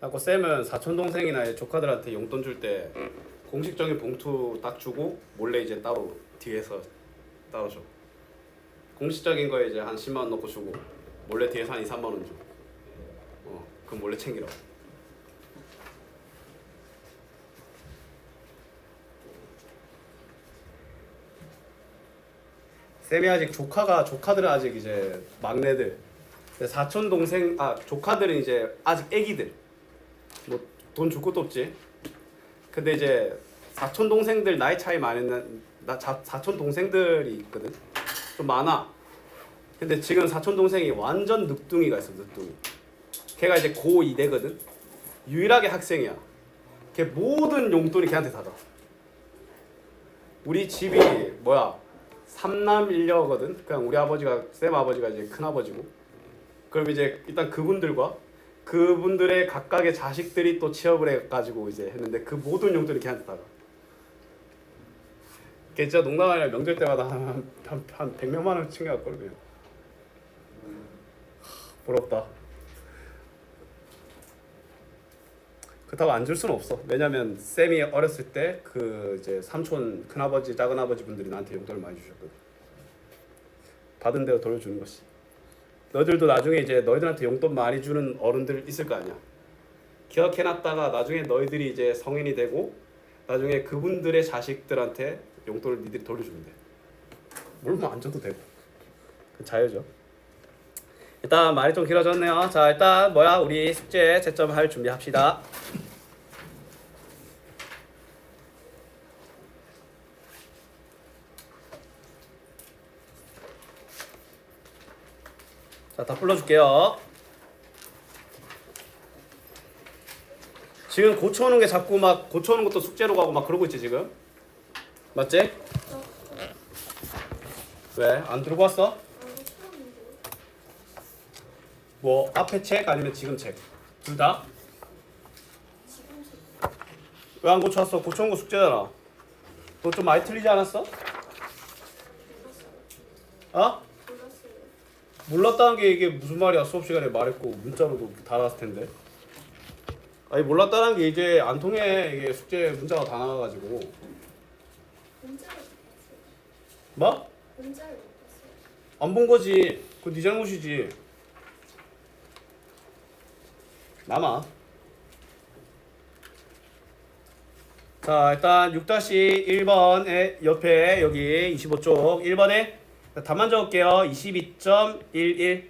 그래갖고 쌤은 사촌 동생이나 조카들한테 용돈 줄 때 공식적인 봉투 딱 주고 몰래 이제 따로 뒤에서 따로 줘. 공식적인 거에 이제 한 10만 원 넣고 주고 몰래 뒤에서 한 2, 3만 원 줘. 그럼 몰래 챙기라고. 쌤이 아직 조카들은 아직 이제 막내들. 사촌 동생 조카들은 이제 아직 애기들. 뭐 돈 줄 것도 없지. 근데 이제 사촌 동생들 나이 차이 많이 사촌 동생들이 있거든. 좀 많아. 근데 지금 사촌 동생이 완전 늑둥이가 있어. 늑둥이. 걔가 이제 고2대거든. 유일하게 학생이야. 걔 모든 용돈이 걔한테 다 가. 우리 집이 뭐야? 3남 1녀거든. 그냥 우리 아버지가 쌤 아버지가 이제 큰 아버지고. 그럼 이제 일단 그분들의 각각의 자식들이 또 취업을 해가지고 이제 했는데 그 모든 용돈이 걔한테 다 가. 걔 진짜 농담 아니라 명절 때마다 한 100몇만 원 챙겨갈걸 그냥. 부럽다. 그렇다고 안 줄 수는 없어. 왜냐면 쌤이 어렸을 때 그 이제 삼촌, 큰아버지, 작은아버지 분들이 나한테 용돈을 많이 주셨거든. 받은 대로 돌려주는 것이. 너희들도 나중에 이제 너희들한테 용돈 많이 주는 어른들 있을 거 아니야. 기억해놨다가 나중에 너희들이 이제 성인이 되고 나중에 그분들의 자식들한테 용돈을 니들이 돌려주면 돼. 물론 안 줘도 되고. 그 자유죠. 일단 말이 좀 길어졌네요. 자, 일단 우리 숙제 채점할 준비합시다. 자, 다 불러줄게요. 지금 고쳐오는 게 자꾸 막 고쳐오는 것도 숙제로 가고 막 그러고 있지 지금? 맞지? 왜? 안 들고 왔어? 뭐 앞에 책 아니면 지금 책? 둘 다? 왜 안 고쳐왔어? 고쳐온 거 숙제잖아. 너 좀 많이 틀리지 않았어? 어? 몰랐다는 게 이게 무슨 말이야? 수업 시간에 말했고 문자로도 다 나왔을 텐데. 아니 몰랐다는 게 이제 안 통해. 이게 숙제 문자가 다 나와가지고. 뭐? 안 본 거지. 그거 네 잘못이지. 남아. 자, 일단 6-1번에 옆에 여기 25쪽 1번에 답만 적을게요. 22.11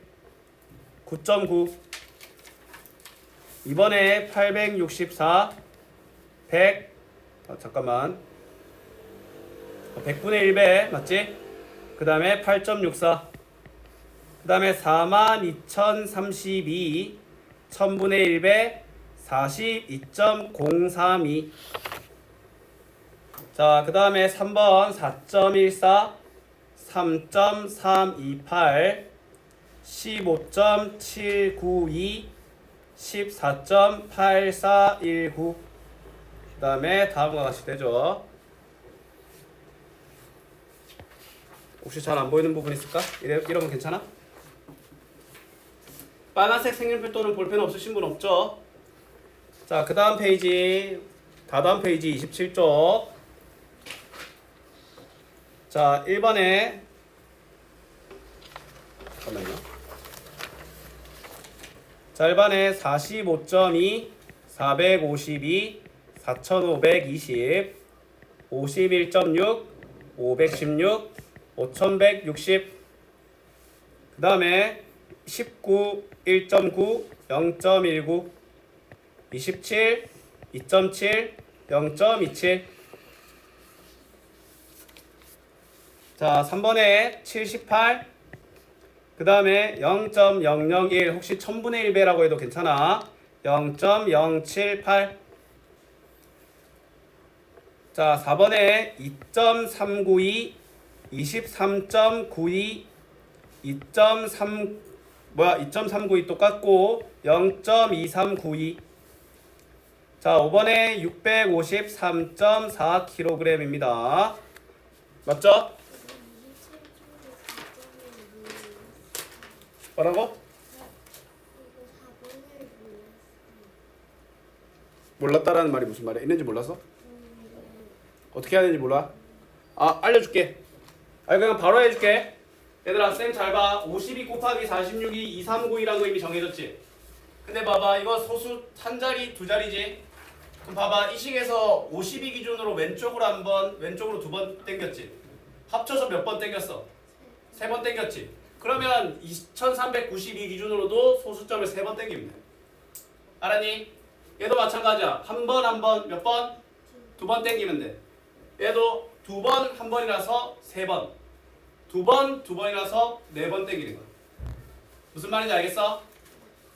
9.9 2번에 864 100 잠깐만 100분의 1배 맞지? 그 다음에 8.64 그 다음에 42,032 1000분의 1배 42.032 자, 그 다음에 3번 4.14 3.328 15.792 14.8419 그 다음에 다음과 같이 되죠. 혹시 잘 안 보이는 부분 있을까? 이러면 괜찮아? 빨간색 색연필 또는 볼펜 없으신 분 없죠? 자, 그 다음 페이지 다다음 페이지 27쪽 자, 1번에 잠깐만요. 자, 1번에 45.2 452 4520 51.6 516 5160 그 다음에 19 1.9 0.19 27 2.7 0.27 자, 3번에 78 그 다음에 0.001 혹시 1000분의 1배라고 해도 괜찮아. 0.078 자, 4번에 2.392 23.92 2.392 똑같고 0.2392 자, 5번에 653.4kg입니다. 맞죠? 뭐라고? 몰랐다라는 말이 무슨 말이야? 있는지 몰랐어? 어떻게 해야 되는지 몰라? 아, 알려줄게. 아, 그냥 바로 해줄게. 얘들아, 쌤 잘 봐. 52 곱하기 46이 2392라는 거 이미 정해졌지? 근데 봐봐, 이거 소수 한 자리, 두 자리지? 그럼 봐봐, 이 식에서 52 기준으로 왼쪽으로 한 번, 왼쪽으로 두 번 땡겼지? 합쳐서 몇 번 땡겼어? 세 번 땡겼지? 그러면 2392 기준으로도 소수점을 세 번 땡기면 돼. 알았니? 얘도 마찬가지야. 한 번, 한 번, 몇 번? 두 번 땡기면 돼. 얘도 두 번, 한 번이라서 세 번. 두 번, 두 번이라서 네 번 땡기는 거야. 무슨 말인지 알겠어?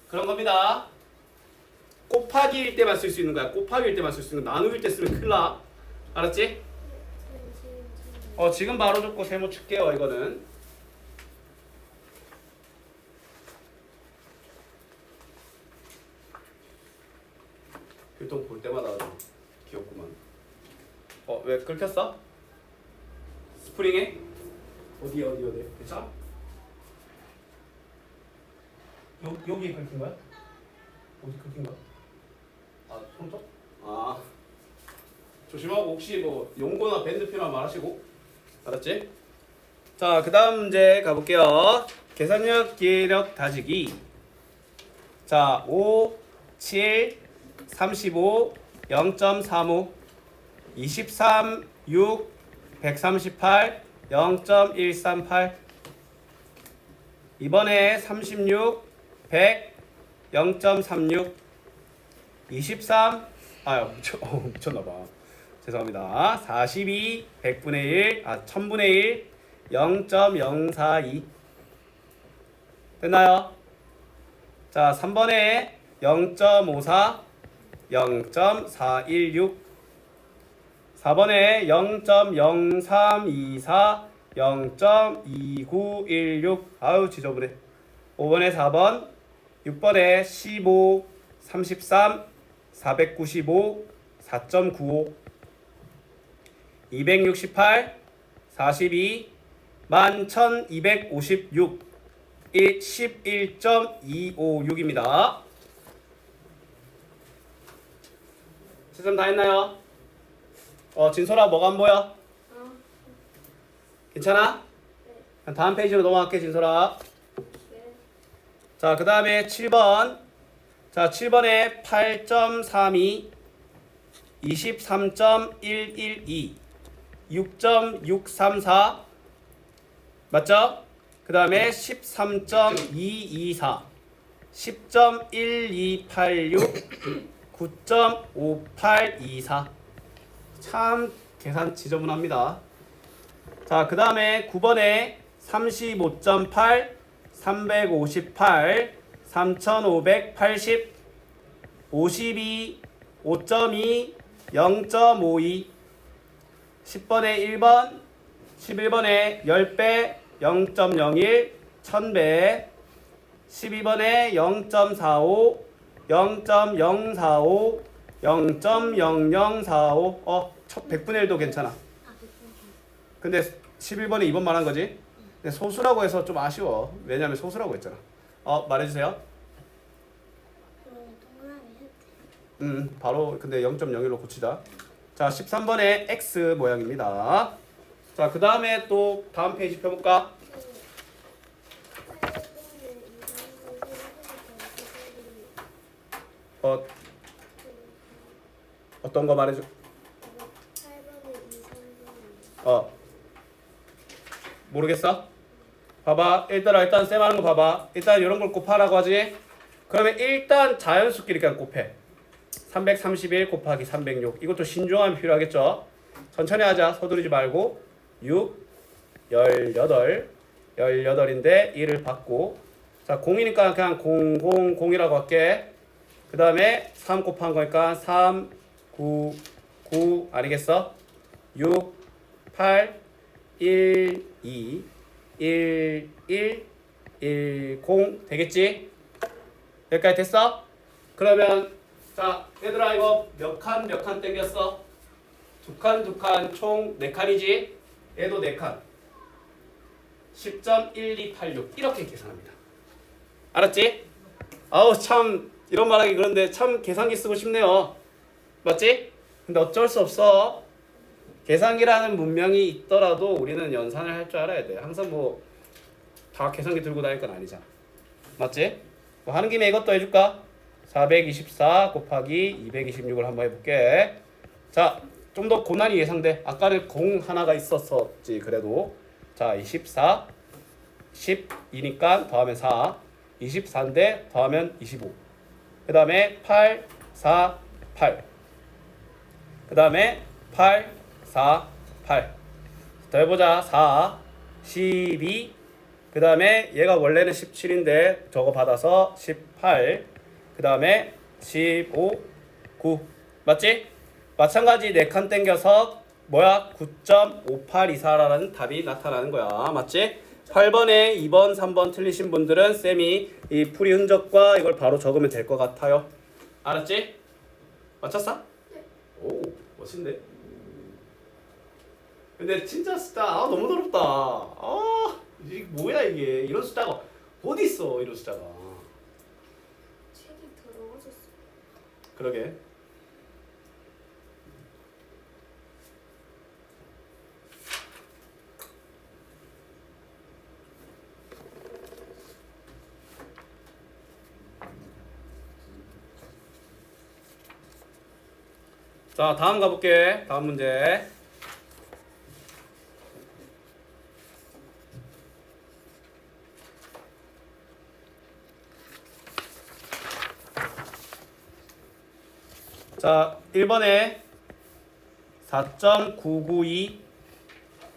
그런 겁니다. 곱하기일 때만 쓸 수 있는 거야. 곱하기일 때만 쓸 수 있는 거야. 나누기일 때 쓰면 큰일 나. 알았지? 지금 바로 줬고 세모 칠게요. 이거는. 교통 볼 때마다 아주 귀엽구만. 왜 긁혔어? 스프링에? 어디? 괜찮아? 여기 긁힌 거야? 어디 긁힌 거야? 아, 손톱? 아, 조심하고 혹시 뭐 용고나 밴드 필요하면 말하시고. 알았지? 자, 그 다음 문제 가볼게요. 계산력, 기회력 다지기. 자, 5, 7, 35, 0.35, 23, 6, 138, 0.138. 이번에 36, 100, 0.36, 23, 미쳤나봐. 죄송합니다. 42, 100분의 1, 1000분의 1, 0.042. 됐나요? 자, 3번에 0.54, 0.416. 4번에 0.0324, 0.2916. 아유, 지저분해. 5번에 4번, 6번에 15, 33, 495, 4.95, 268, 42, 11,256, 11.256입니다. 세점 다 했나요? 진솔아, 뭐가 안 보여? 괜찮아? 네. 다음 페이지로 넘어갈게, 진솔아. 네. 자, 그 다음에 7번. 자, 7번에 8.32, 23.112, 6.634. 맞죠? 그 다음에 13.224, 10.1286, 9.5824. 참 계산 지저분합니다. 자, 그 다음에 9번에 35.8, 358, 3580, 52, 5.2, 0.52. 10번에 1번, 11번에 10배, 0.01, 1000배. 12번에 0.45, 0.045, 0.0045. 100분의 1도 괜찮아. 근데 11번에 2번 말한 거지? 근데 소수라고 해서 좀 아쉬워. 왜냐면 소수라고 했잖아. 말해주세요. 바로 근데 0.01로 고치자. 자, 13번에 X 모양입니다. 자, 그 다음에 또 다음 페이지 펴볼까? 어떤 거 말해줘? 모르겠어? 봐봐. 일단 쌤 하는 거 봐봐. 일단 이런 걸 곱하라고 하지. 그러면 일단 자연수끼리 그냥 곱해. 331 곱하기 306. 이것도 신중함이 필요하겠죠? 천천히 하자. 서두르지 말고. 6, 18. 18인데 1을 받고. 자, 0이니까 그냥 000이라고 할게. 그 다음에 3 곱한 거니까 3, 9, 9 아니겠어? 6, 8, 1, 2, 1, 1, 1, 0 되겠지? 여기까지 됐어? 그러면 자, 얘들아 이거 몇 칸 땡겼어? 두 칸 총 4칸이지? 얘도 4칸 10.1286 이렇게 계산합니다. 알았지? 아우 참 이런 말하기 그런데 참 계산기 쓰고 싶네요. 맞지? 근데 어쩔 수 없어. 계산기라는 문명이 있더라도 우리는 연산을 할 줄 알아야 돼. 항상 뭐 다 계산기 들고 다닐 건 아니잖아. 맞지? 뭐 하는 김에 이것도 해줄까? 424 곱하기 226을 한번 해볼게. 자, 좀 더 고난이 예상돼. 아까는 공 하나가 있었었지 그래도. 자, 24 10이니까 더하면 4 24인데 더하면 25. 그 다음에 8 4 8. 그 다음에 8 4 8. 더 해보자. 4 12. 그 다음에 얘가 원래는 17인데 저거 받아서 18. 그 다음에 15 9. 맞지? 마찬가지 4칸 땡겨서 뭐야? 9.5824라는 답이 나타나는 거야. 맞지? 8번에 2번, 3번 틀리신 분들은 쌤이 이 풀이 흔적과 이걸 바로 적으면 될 것 같아요. 알았지? 맞췄어? 오, 멋진데? 근데 진짜 숫자 너무 더럽다. 이게 뭐야 이게? 이런 숫자가 어디 있어? 이런 숫자가. 책이 더러워졌어. 그러게. 자, 다음 가볼게. 다음 문제. 자, 1번에 4.992.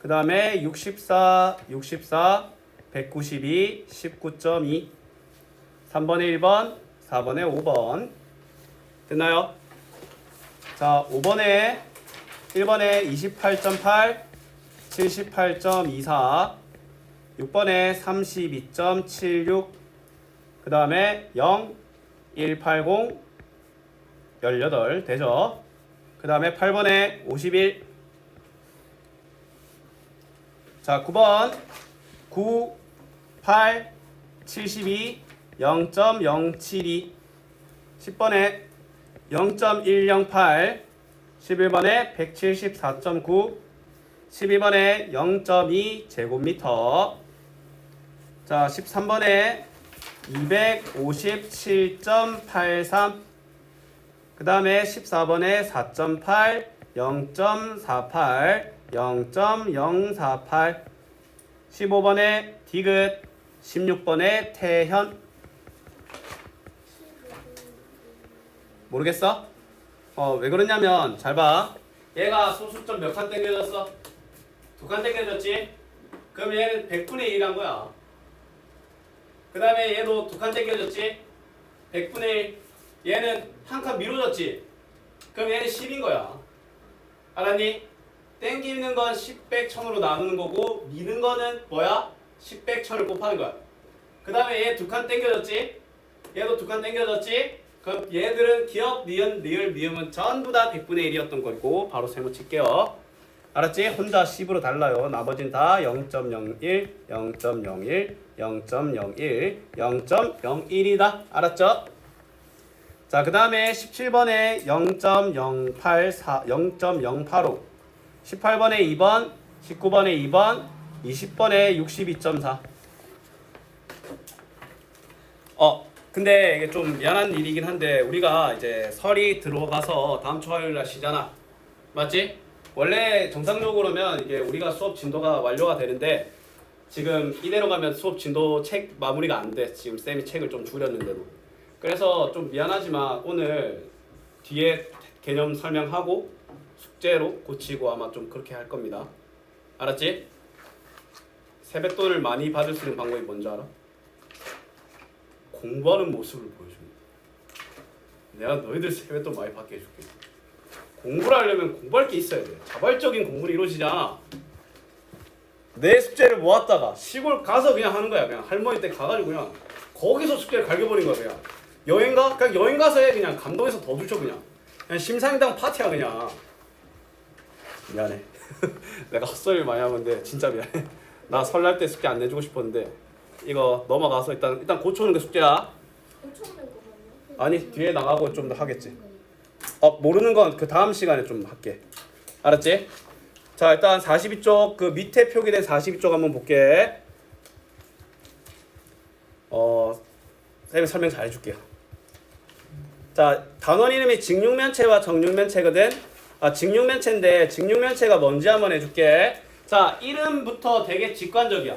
그 다음에 64, 192, 19.2. 3번에 1번, 4번에 5번. 됐나요? 자, 5번에 1번에 28.8, 78.24, 6번에 32.76, 그 다음에 0, 180, 18 되죠? 그 다음에 8번에 51. 자, 9번 9, 8, 72, 0.072. 10번에 0.108. 11번에 174.9. 12번에 0.2 제곱미터. 자, 13번에 257.83. 그 다음에 14번에 4.8, 0.48, 0.048. 15번에 디귿. 16번에 태현. 모르겠어? 왜 그러냐면 잘 봐. 얘가 소수점 몇 칸 땡겨졌어? 2칸 땡겨졌지? 그럼 얘는 100분의 1한 거야. 그 다음에 얘도 2칸 땡겨졌지? 100분의 1. 얘는 한 칸 미뤄졌지? 그럼 얘는 10인 거야. 알았니? 땡기는 건 10, 100, 1000으로 나누는 거고 미는 거는 뭐야? 10, 100, 1000을 곱하는 거야. 그 다음에 얘 2칸 땡겨졌지? 얘도 2칸 땡겨졌지? 그럼 얘들은 기억, 니은, 리을, 미음은 전부 다 100분의 1이었던 거고 바로 세모 칠게요. 알았지? 혼자 10으로 달라요. 나머지는 다 0.01, 0.01, 0.01, 0.01이다. 알았죠? 자, 그 다음에 17번에 0.084, 0.085, 18번에 2번, 19번에 2번, 20번에 62.4. 근데 이게 좀 미안한 일이긴 한데 우리가 이제 설이 들어가서 다음 주 화요일 날 쉬잖아. 맞지? 원래 정상적으로면 이게 우리가 수업 진도가 완료가 되는데 지금 이대로 가면 수업 진도 책 마무리가 안 돼. 지금 쌤이 책을 좀 줄였는데도. 그래서 좀 미안하지만 오늘 뒤에 개념 설명하고 숙제로 고치고 아마 좀 그렇게 할 겁니다. 알았지? 세뱃돈을 많이 받을 수 있는 방법이 뭔지 알아? 공부하는 모습을 보여줍니다. 내가 너희들 세뱃돈 많이 받게 해줄게. 공부를 하려면 공부할 게 있어야 돼. 자발적인 공부를 이루어지지 않아. 내 숙제를 모았다가 시골 가서 그냥 하는 거야. 그냥 할머니 댁 가가지고 그냥 거기서 숙제를 갈겨버린 거야. 그냥 여행 가? 그냥 여행 가서 해. 그냥 감동해서 더 주죠. 그냥 심상당 파티야 그냥. 미안해. 내가 헛소리를 많이 하는데 진짜 미안해. 나 설날 때 숙제 안 내주고 싶었는데 이거 넘어가서 일단 고쳐오는 게 숙제야. 고쳐오는 거 맞나? 아니 뒤에 나가고 좀 더 하겠지. 모르는 건 그 다음 시간에 좀 할게. 알았지? 자, 일단 42쪽 그 밑에 표기된 42쪽 한번 볼게. 쌤이 설명 잘 해줄게요. 자, 단원 이름이 직육면체와 정육면체거든. 직육면체인데 직육면체가 뭔지 한번 해줄게. 자, 이름부터 되게 직관적이야.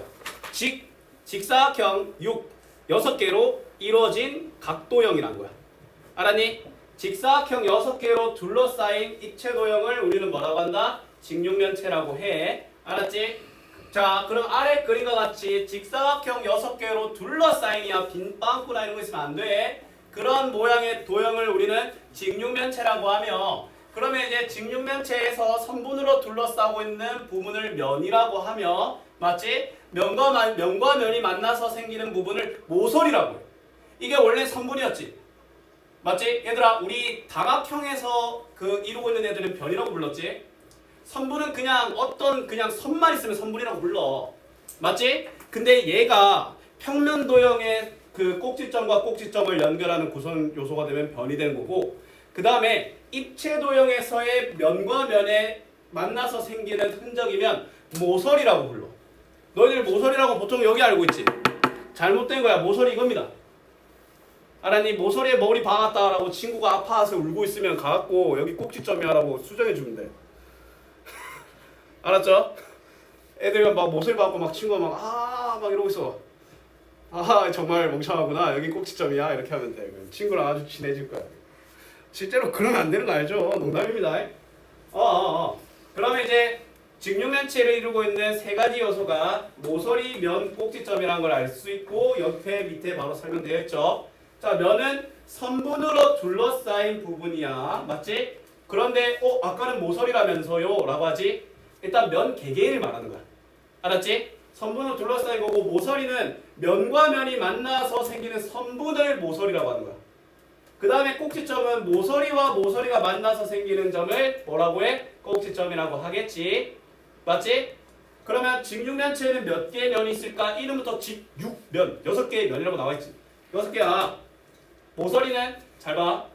직사각형 6개로 이루어진 각도형이란 거야. 알았니? 직사각형 6개로 둘러싸인 입체도형을 우리는 뭐라고 한다? 직육면체라고 해. 알았지? 자, 그럼 아래 그림과 같이 직사각형 6개로 둘러싸인이야. 빈 빵꾸나 이런 거 있으면 안 돼. 그런 모양의 도형을 우리는 직육면체라고 하며, 그러면 이제 직육면체에서 선분으로 둘러싸고 있는 부분을 면이라고 하며, 맞지? 면과 면이 만나서 생기는 부분을 모서리라고 해. 이게 원래 선분이었지. 맞지? 얘들아, 우리 다각형에서 그 이루고 있는 애들은 변이라고 불렀지? 선분은 그냥 어떤 그냥 선만 있으면 선분이라고 불러. 맞지? 근데 얘가 평면 도형의 그 꼭지점과 꼭지점을 연결하는 구성 요소가 되면 변이 되는 거고, 그 다음에 입체 도형에서의 면과 면에 만나서 생기는 흔적이면 모서리라고 불러. 너희들 모서리라고 보통 여기 알고 있지? 잘못된 거야. 모서리 이겁니다. 알았니? 모서리에 머리 박았다라고 친구가 아파서 울고 있으면 가갖고 여기 꼭지점이야라고 수정해 주면 돼. 알았죠? 애들이 막 모서리 박고 막 친구가 막 이러고 있어. 정말 멍청하구나. 여기 꼭지점이야. 이렇게 하면 돼. 그럼 친구랑 아주 친해질 거야. 실제로 그러면 안 되는 거 알죠? 농담입니다. 그러면 이제 직육면체를 이루고 있는 세 가지 요소가 모서리, 면, 꼭지점이라는 걸 알 수 있고, 옆에 밑에 바로 설명되어 있죠. 자, 면은 선분으로 둘러싸인 부분이야. 맞지? 그런데 아까는 모서리라면서요? 라고 하지? 일단 면 개개인을 말하는 거야. 알았지? 선분으로 둘러싸인 거고, 모서리는 면과 면이 만나서 생기는 선분을 모서리라고 하는 거야. 그 다음에 꼭지점은 모서리와 모서리가 만나서 생기는 점을 뭐라고 해? 꼭지점이라고 하겠지. 맞지? 그러면 직육면체에는 몇 개의 면이 있을까? 이름부터 직육면 6개의 면이라고 나와있지. 6개야. 모서리는 잘 봐.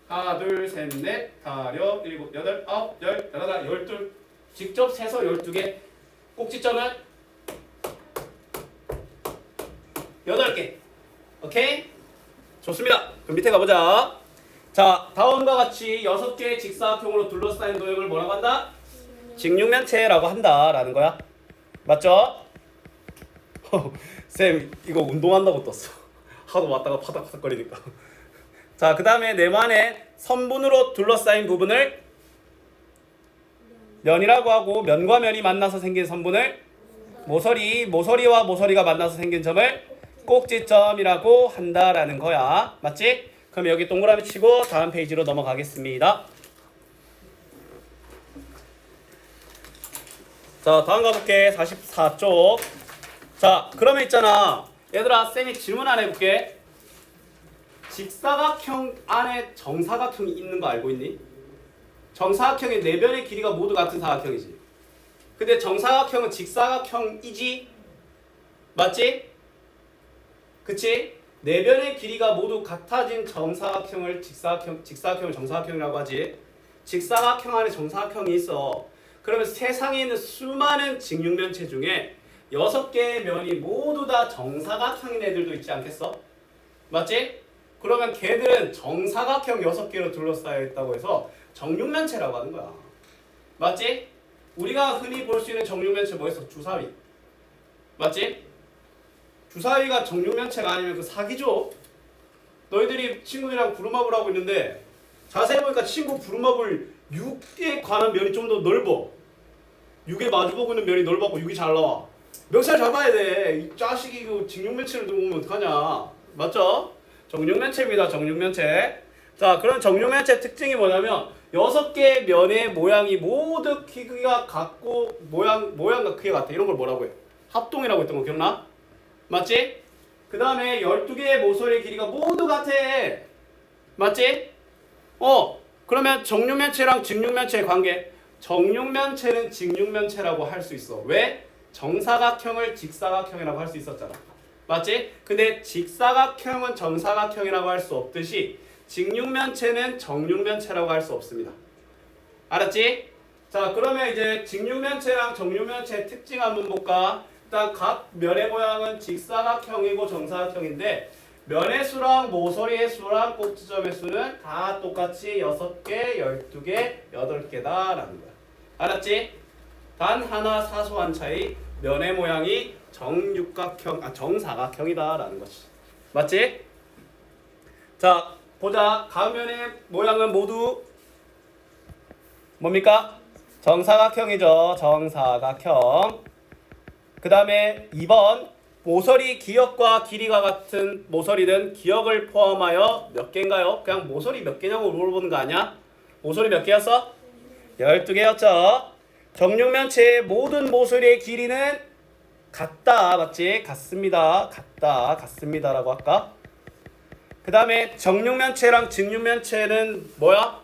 하나, 둘, 셋, 넷, 다섯, 일곱, 여덟, 아홉, 열, 열하나, 12. 직접 세서 12개. 꼭지점은 8개. 오케이? 좋습니다. 그럼 밑에 가보자. 자, 다음과 같이 6개의 직사각형으로 둘러싸인 도형을 뭐라고 한다? 직육면체라고 한다라는 거야. 맞죠? 쌤, 이거 운동한다고 떴어. 하도 왔다가 파닥파닥거리니까. 자, 그 다음에 네모안에 선분으로 둘러싸인 부분을 면이라고 하고, 면과 면이 만나서 생긴 선분을 모서리와 모서리가 만나서 생긴 점을 꼭지점이라고 한다라는 거야. 맞지? 그럼 여기 동그라미 치고 다음 페이지로 넘어가겠습니다. 자, 다음 가볼게. 44쪽. 자, 그러면 있잖아. 얘들아, 쌤이 질문 하나 해볼게. 직사각형 안에 정사각형이 있는 거 알고 있니? 정사각형의 네 변의 길이가 모두 같은 사각형이지. 근데 정사각형은 직사각형이지? 맞지? 그치? 네 변의 길이가 모두 같아진 정사각형을 직사각형을 정사각형이라고 하지. 직사각형 안에 정사각형이 있어. 그러면 세상에 있는 수많은 직육면체 중에 6개의 면이 모두 다 정사각형인 애들도 있지 않겠어? 맞지? 그러면 걔들은 정사각형 6개로 둘러싸여 있다고 해서 정육면체라고 하는 거야. 맞지? 우리가 흔히 볼 수 있는 정육면체 뭐였어? 주사위. 맞지? 주사위가 정육면체가 아니면 그 사기죠? 너희들이 친구들이랑 부루마블 하고 있는데 자세히 보니까 친구 부루마블 6에 관한 면이 좀 더 넓어. 6에 마주보고 있는 면이 넓어갖고 6이 잘 나와. 멱살 잡아야 돼. 이 자식이 그 직육면체를 두고 오면 어떡하냐. 맞죠? 정육면체입니다. 정육면체. 자, 그럼 정육면체 특징이 뭐냐면 6개의 면의 모양이 모두 크기가 같고 모양과 크기가 같아. 이런 걸 뭐라고 해? 합동이라고 했던 거 기억나? 맞지? 그 다음에 12개의 모서리의 길이가 모두 같아. 맞지? 그러면 정육면체랑 직육면체의 관계. 정육면체는 직육면체라고 할 수 있어. 왜? 정사각형을 직사각형이라고 할 수 있었잖아. 맞지? 근데 직사각형은 정사각형이라고 할 수 없듯이 직육면체는 정육면체라고 할 수 없습니다. 알았지? 자, 그러면 이제 직육면체랑 정육면체의 특징 한번 볼까? 일단 각 면의 모양은 직사각형이고 정사각형인데 면의 수랑 모서리의 수랑 꼭지점의 수는 다 똑같이 6개, 12개, 8개다라는 거야. 알았지? 단 하나 사소한 차이, 면의 모양이 정사각형이다라는 것이. 맞지? 자, 보자. 가면의 모양은 모두 뭡니까? 정사각형이죠. 정사각형. 그 다음에 2번 모서리 기역과 길이가 같은 모서리는 기역을 포함하여 몇 개인가요? 그냥 모서리 몇 개냐고 물어보는 거 아니야? 모서리 몇 개였어? 12개였죠. 정육면체의 모든 모서리의 길이는 같다. 맞지? 같습니다. 같다. 같습니다라고 할까? 그 다음에 정육면체랑 직육면체는 뭐야?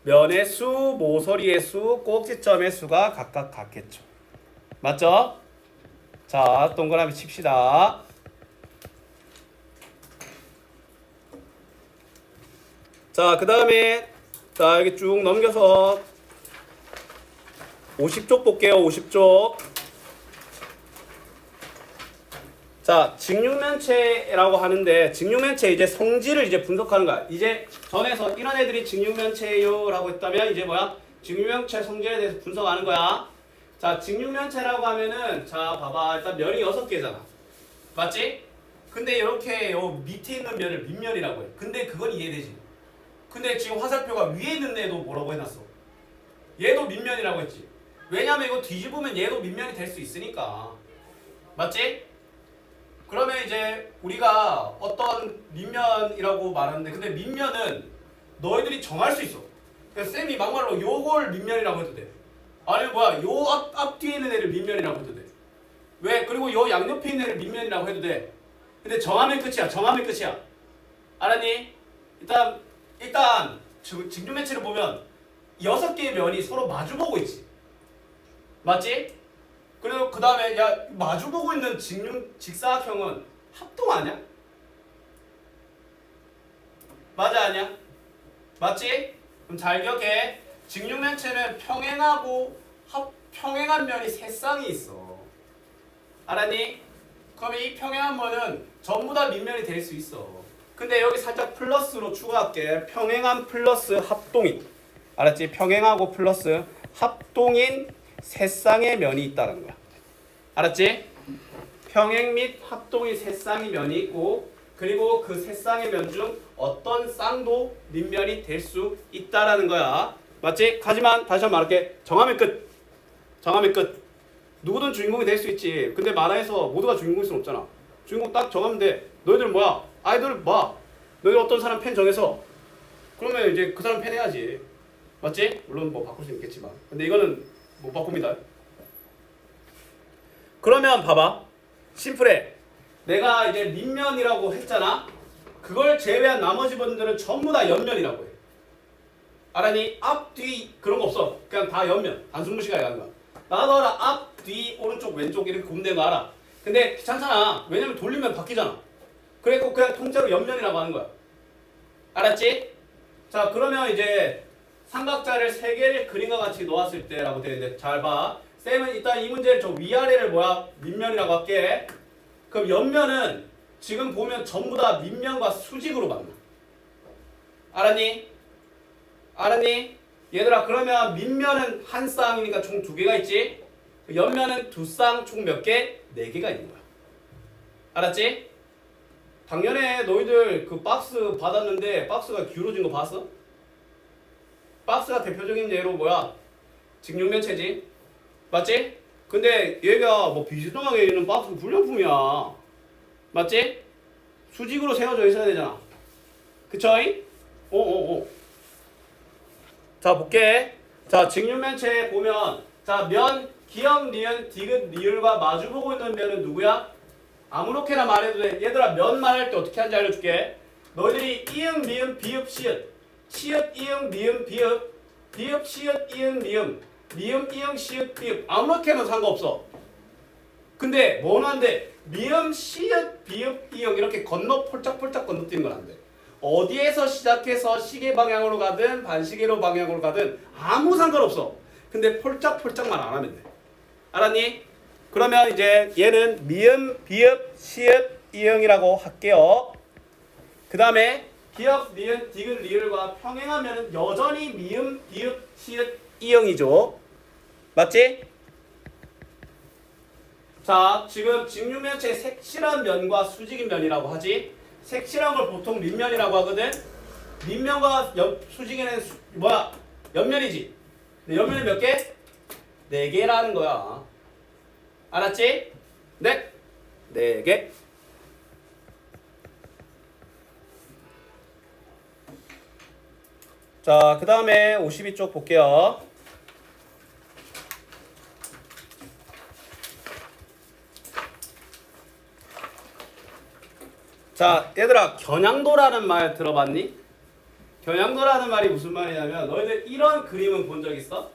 면의 수, 모서리의 수, 꼭지점의 수가 각각 같겠죠. 맞죠? 자, 동그라미 칩시다. 자, 그 다음에 자, 여기 쭉 넘겨서 50쪽 볼게요. 50쪽. 자, 직육면체라고 하는데 직육면체 이제 성질을 이제 분석하는 거야. 이제 전에서 이런 애들이 직육면체요라고 했다면 이제 뭐야? 직육면체 성질에 대해서 분석하는 거야. 자, 직육면체라고 하면은 자, 봐봐. 일단 면이 6개잖아. 맞지? 근데 이렇게 요 밑에 있는 면을 밑면이라고 해. 근데 그건 이해되지. 근데 지금 화살표가 위에 있는 애도 뭐라고 해놨어? 얘도 밑면이라고 했지. 왜냐면 이거 뒤집으면 얘도 밑면이 될 수 있으니까. 맞지? 그러면 이제 우리가 어떤 밑면이라고 말하는데 근데 밑면은 너희들이 정할 수 있어. 그래서 쌤이 막말로 요걸 밑면이라고 해도 돼. 아니면 뭐야 요 앞뒤에 있는 애를 밑면이라고 해도 돼. 왜? 그리고 요 양옆에 있는 애를 밑면이라고 해도 돼. 근데 정하면 끝이야. 정하면 끝이야. 알았니? 일단 직육면체를 보면 6개의 면이 서로 마주보고 있지. 맞지? 그리고 그 다음에 야 마주보고 있는 직사각형은 합동 아니야? 맞아 아니야? 맞지? 그럼 잘 기억해. 직육면체는 평행한 면이 3쌍이 있어. 알았니? 그럼 이 평행한 면은 전부 다 밑면이 될 수 있어. 근데 여기 살짝 플러스로 추가할게. 평행한 플러스 합동인. 알았지? 평행하고 플러스 합동인 3쌍의 면이 있다는 거야. 알았지? 평행 및 합동인 3쌍의 면이 있고 그리고 그 3쌍의 면 중 어떤 쌍도 밑면이 될 수 있다라는 거야. 맞지? 하지만 다시 한번 말할게. 정하면 끝. 정하면 끝. 누구든 주인공이 될 수 있지. 근데 만화에서 모두가 주인공일 수는 없잖아. 주인공 딱 정하면 돼. 너희들은 뭐야? 아이돌 봐. 너희들 어떤 사람 팬 정해서 그러면 이제 그 사람 팬 해야지. 맞지? 물론 뭐 바꿀 수 있겠지만. 근데 이거는 못 바꿉니다. 그러면 봐봐. 심플해. 내가 이제 밑면이라고 했잖아. 그걸 제외한 나머지 분들은 전부 다 옆면이라고 해. 알았니? 앞, 뒤 그런 거 없어. 그냥 다 옆면. 단순무시가 가는 거야. 나도 알아. 앞, 뒤, 오른쪽, 왼쪽 이렇게 구분된 거 알아. 근데 귀찮잖아. 왜냐면 돌리면 바뀌잖아. 그래서 그냥 통째로 옆면이라고 하는 거야. 알았지? 자, 그러면 이제 삼각자를 3개를 그림과 같이 놓았을 때라고 되는데 잘 봐. 쌤은 일단 이 문제를 저 위아래를 뭐야? 밑면이라고 할게. 그럼 옆면은 지금 보면 전부 다 밑면과 수직으로 만나. 알았니? 알았니? 얘들아 그러면 밑면은 한 쌍이니까 총 2개가 있지? 옆면은 2쌍 총 몇 개? 4개가 있는 거야. 알았지? 작년에 너희들 그 박스 받았는데 박스가 기울어진 거 봤어? 박스가 대표적인 예로 뭐야? 직육면체지? 맞지? 근데 얘가 뭐 비스듬하게 있는 박스 불량품이야. 맞지? 수직으로 세워져 있어야 되잖아. 그쳐잉? 자 볼게. 자 직육면체 보면 자 면, 기역, 니은, 디귿, 리을과 마주보고 있는 면은 누구야? 아무렇게나 말해도 돼. 얘들아 면 말할 때 어떻게 하는지 알려줄게. 너희들이 이응, 미음, 비읍, 시읒 시읒, 이응, 미음, 비읍 비읍, 시읒, 이응, 미음 미음, 이응, 시읒, 비읍 아무렇게나 상관없어. 근데 뭐는 안 돼? 미음, 시읒, 비읍, 이응 이렇게 폴짝폴짝 건너뛰는 건 안 돼. 어디에서 시작해서 시계 방향으로 가든 반시계로 방향으로 가든 아무 상관없어. 근데 폴짝폴짝만 안 하면 돼. 알았니? 그러면 이제 얘는 미음, 비읍, 시읍, 이응이라고 할게요. 그 다음에 기역, 니은, 디귿, 리을과 평행하면 여전히 미음, 비읍, 시읍, 이응이죠. 맞지? 자, 지금 직육면체의 색칠한 면과 수직인 면이라고 하지. 색칠한 걸 보통 밑면이라고 하거든. 밑면과 수직인은 옆면이지. 근데 옆면이 몇 개? 4개라는 거야. 알았지? 네? 4개. 자, 그 다음에 52쪽 볼게요. 자, 얘들아, 겨냥도라는 말 들어봤니? 겨냥도라는 말이 무슨 말이냐면 너희들 이런 그림은 본 적 있어?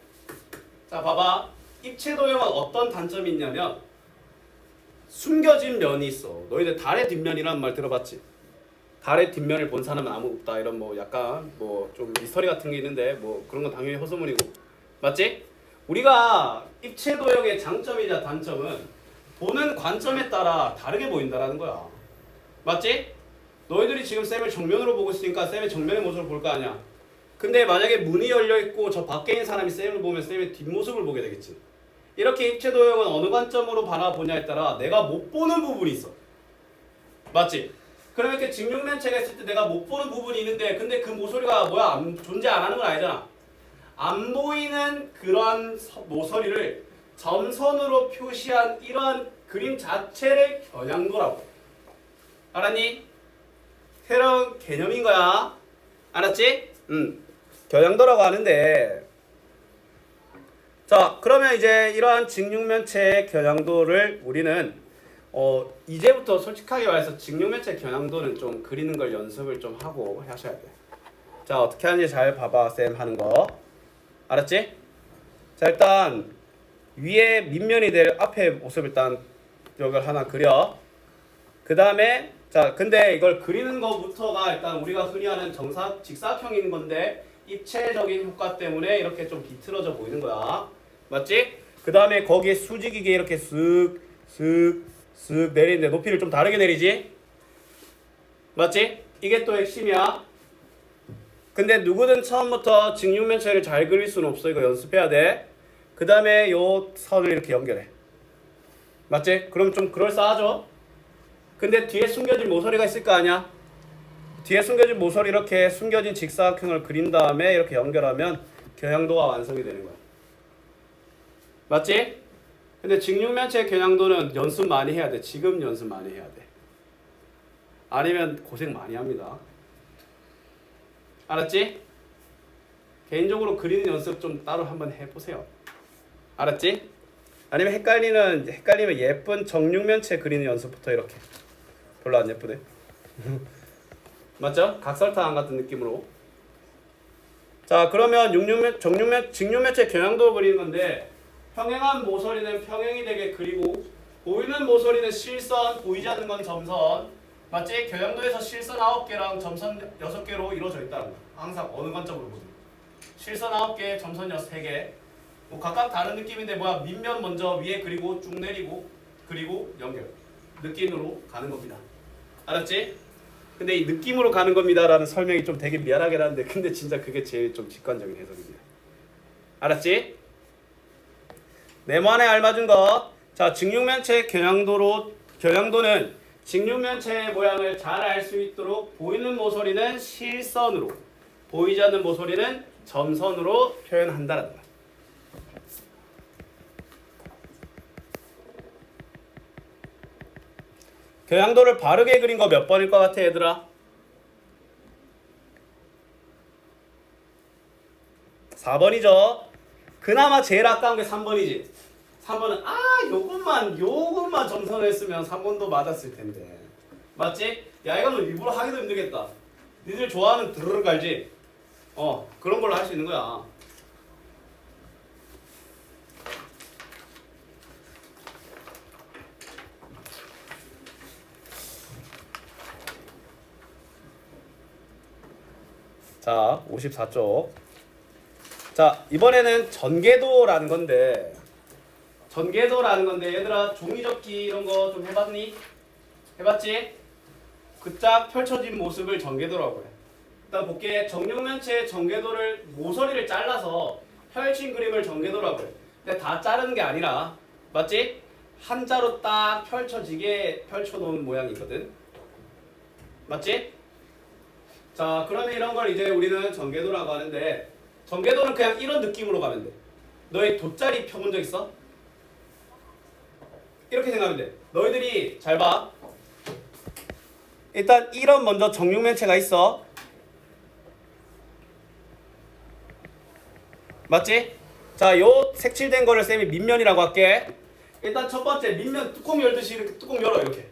자, 봐봐. 입체도형은 어떤 단점이 있냐면 숨겨진 면이 있어. 너희들 달의 뒷면이라는 말 들어봤지? 달의 뒷면을 본 사람은 아무 없다. 이런 뭐 약간 뭐 좀 미스터리 같은 게 있는데 뭐 그런 건 당연히 허수문이고. 맞지? 우리가 입체도형의 장점이자 단점은 보는 관점에 따라 다르게 보인다라는 거야. 맞지? 너희들이 지금 쌤을 정면으로 보고 있으니까 쌤의 정면의 모습을 볼 거 아니야. 근데 만약에 문이 열려있고 저 밖에 있는 사람이 쌤을 보면 쌤의 뒷모습을 보게 되겠지. 이렇게 입체도형은 어느 관점으로 바라보냐에 따라 내가 못 보는 부분이 있어. 맞지? 그럼 이렇게 직육면체가 있을 때 내가 못 보는 부분이 있는데 근데 그 모서리가 존재 안 하는 건 아니잖아. 안 보이는 그런 모서리를 점선으로 표시한 이러한 그림 자체를 겨냥도라고. 알았니? 새로운 개념인 거야. 알았지? 겨냥도라고 하는데 자, 그러면 이제 이러한 직육면체의 겨냥도를 우리는 이제부터 솔직하게 말해서 직육면체 겨냥도는 좀 그리는 걸 연습을 좀 하고 하셔야 돼. 자, 어떻게 하는지 잘 봐봐, 쌤 하는 거. 알았지? 자, 일단 위에 밑면이 될 앞에 모습 일단 이걸 하나 그려. 그 다음에 자, 근데 이걸 그리는 거부터가 일단 우리가 흔히 하는 직사각형인 건데 입체적인 효과 때문에 이렇게 좀 비틀어져 보이는 거야. 맞지? 그 다음에 거기에 수직이게 이렇게 쓱 내리는데 높이를 좀 다르게 내리지? 맞지? 이게 또 핵심이야. 근데 누구든 처음부터 직육면체를 잘 그릴 수는 없어. 이거 연습해야 돼. 그 다음에 요 선을 이렇게 연결해. 맞지? 그럼 좀 그럴싸하죠? 근데 뒤에 숨겨진 모서리가 있을 거 아니야? 뒤에 숨겨진 모서리 이렇게 숨겨진 직사각형을 그린 다음에 이렇게 연결하면 겨냥도가 완성이 되는 거야. 맞지? 근데 직육면체 겨냥도는 연습 많이 해야 돼. 지금 연습 많이 해야 돼. 아니면 고생 많이 합니다. 알았지? 개인적으로 그리는 연습 좀 따로 한번 해보세요. 알았지? 아니면 헷갈리면 예쁜 정육면체 그리는 연습부터 이렇게. 별로 안 예쁘네. 맞죠? 각설탕 같은 느낌으로. 자, 그러면 직육면체 겨냥도 그리는 건데 평행한 모서리는 평행이 되게 그리고 보이는 모서리는 실선, 보이지 않는 건 점선. 맞지? 겨냥도에서 실선 9개랑 점선 6개로 이루어져 있다는 거야. 항상 어느 관점으로 보든. 실선 9개, 점선 3개. 뭐 각각 다른 느낌인데 밑면 먼저 위에 그리고 쭉 내리고 그리고 연결. 느낌으로 가는 겁니다. 알았지? 근데 이 느낌으로 가는 겁니다라는 설명이 좀 되게 미안하긴 한데 근데 진짜 그게 제일 좀 직관적인 해석입니다. 알았지? 네모안에 알맞은 거. 자, 직육면체 겨냥도는 직육면체의 모양을 잘 알 수 있도록 보이는 모서리는 실선으로, 보이지 않는 모서리는 점선으로 표현한다는 거야. 겨냥도를 바르게 그린 거 몇 번일 것 같아, 얘들아? 4번이죠. 그나마 제일 아까운 게 3번이지. 3번은 요것만 점선을 했으면 3번도 맞았을 텐데. 맞지? 야, 이거는 일부러 하기도 힘들겠다. 니들 좋아하는 드르륵 알지? 그런 걸로 할 수 있는 거야. 자, 54쪽. 자, 이번에는 전개도라는 건데 얘들아 종이접기 이런 거 좀 해봤니? 해봤지? 그 짝 펼쳐진 모습을 전개도라고 해. 일단 볼게. 정육면체의 전개도를 모서리를 잘라서 펼친 그림을 전개도라고 해. 근데 다 자르는 게 아니라 맞지? 한자로 딱 펼쳐지게 펼쳐놓은 모양이거든. 맞지? 자, 그러면 이런 걸 이제 우리는 전개도라고 하는데 전개도는 그냥 이런 느낌으로 가면 돼. 너희 돗자리 펴본 적 있어? 이렇게 생각하면 돼. 너희들이 잘 봐. 일단 이런 먼저 정육면체가 있어. 맞지? 자, 요 색칠된 거를 쌤이 밑면이라고 할게. 일단 첫 번째 밑면 뚜껑 열듯이 이렇게 뚜껑 열어. 이렇게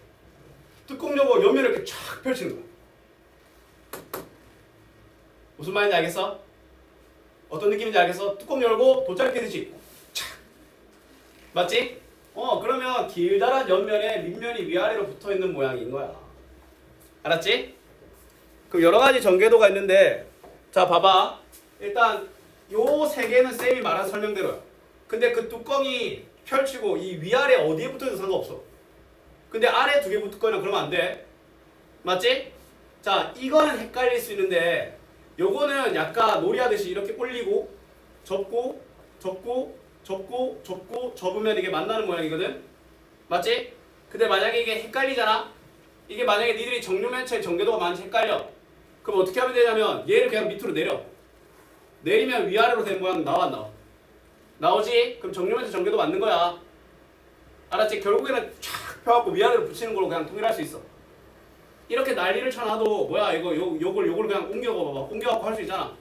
뚜껑 열고 옆면을 이렇게 쫙 펼치는 거야. 무슨 말인지 알겠어? 어떤 느낌인지 알겠어? 뚜껑 열고 돗자리 펴듯이 촥. 맞지? 그러면 길다란 옆면에 밑면이 위아래로 붙어있는 모양인 거야. 알았지? 그럼 여러 가지 전개도가 있는데 자 봐봐. 일단 요 세 개는 쌤이 말한 설명대로야. 근데 그 뚜껑이 펼치고 이 위아래 어디에 붙어도 상관없어. 근데 아래 두 개 붙거나 그러면 안 돼. 맞지? 자, 이거는 헷갈릴 수 있는데 요거는 약간 놀이하듯이 이렇게 올리고 접고 접고 접고 접고 접으면 이게 만나는 모양이거든. 맞지? 근데 만약에 이게 헷갈리잖아. 이게 만약에 니들이 정육면체의 전개도가 많이 헷갈려. 그럼 어떻게 하면 되냐면 얘를 그냥 밑으로 내려. 내리면 위아래로 된 모양 나와 안 나와? 나오지? 그럼 정육면체 전개도 맞는 거야. 알았지? 결국에는 촥 펴갖고 위아래로 붙이는 걸로 그냥 통일할 수 있어. 이렇게 난리를 쳐놔도 뭐야 이거 요걸 그냥 옮겨봐봐. 옮겨갖고 할 수 있잖아.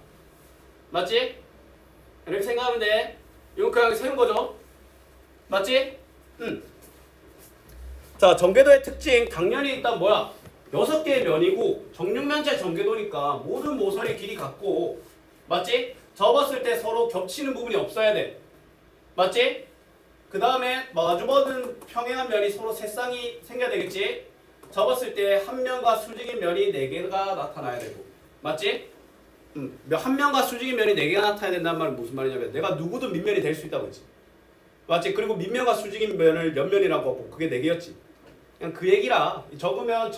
맞지? 이렇게 생각하면 돼. 이거 그냥 세운 거죠. 맞지? 자, 전개도의 특징 당연히 일단 뭐야? 6개의 면이고 정육면체 전개도니까 모든 모서리 길이 같고 맞지? 접었을 때 서로 겹치는 부분이 없어야 돼. 맞지? 그 다음에 마주보는 평행한 면이 서로 세 쌍이 생겨야 되겠지? 접었을 때 한 면과 수직인 면이 4개가 나타나야 되고 맞지? 한 면과 수직인 면이 4개가 나타나야 된다는 말은 무슨 말이냐면 내가 누구든 밑면이 될 수 있다고 했지. 맞지? 그리고 밑면과 수직인 면을 옆면이라고 하고 그게 4개였지. 그냥 그 얘기라. 접으면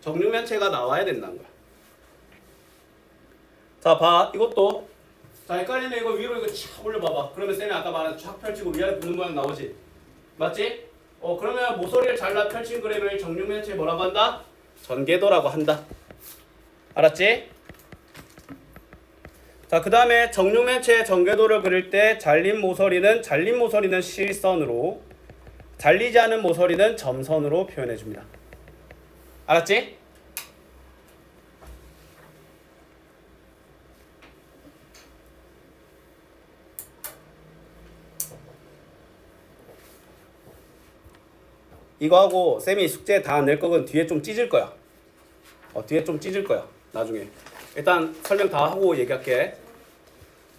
정육면체가 나와야 된다는 거야. 자, 봐. 이것도 자, 헷갈리면 이거 위로 이거 착 올려봐봐. 그러면 쌤이 아까 말한 쫙 펼치고 위아래 붙는 모양 나오지? 맞지? 그러면 모서리를 잘라 펼친 그림을 정육면체 뭐라고 한다? 전개도라고 한다. 알았지? 자, 그 다음에 정육면체의 전개도를 그릴 때 잘린 모서리는 실선으로, 잘리지 않은 모서리는 점선으로 표현해 줍니다. 알았지? 이거하고 쌤이 숙제 다 낼 거건 뒤에 좀 찢을 거야. 뒤에 좀 찢을 거야. 나중에. 일단 설명 다 하고 얘기할게.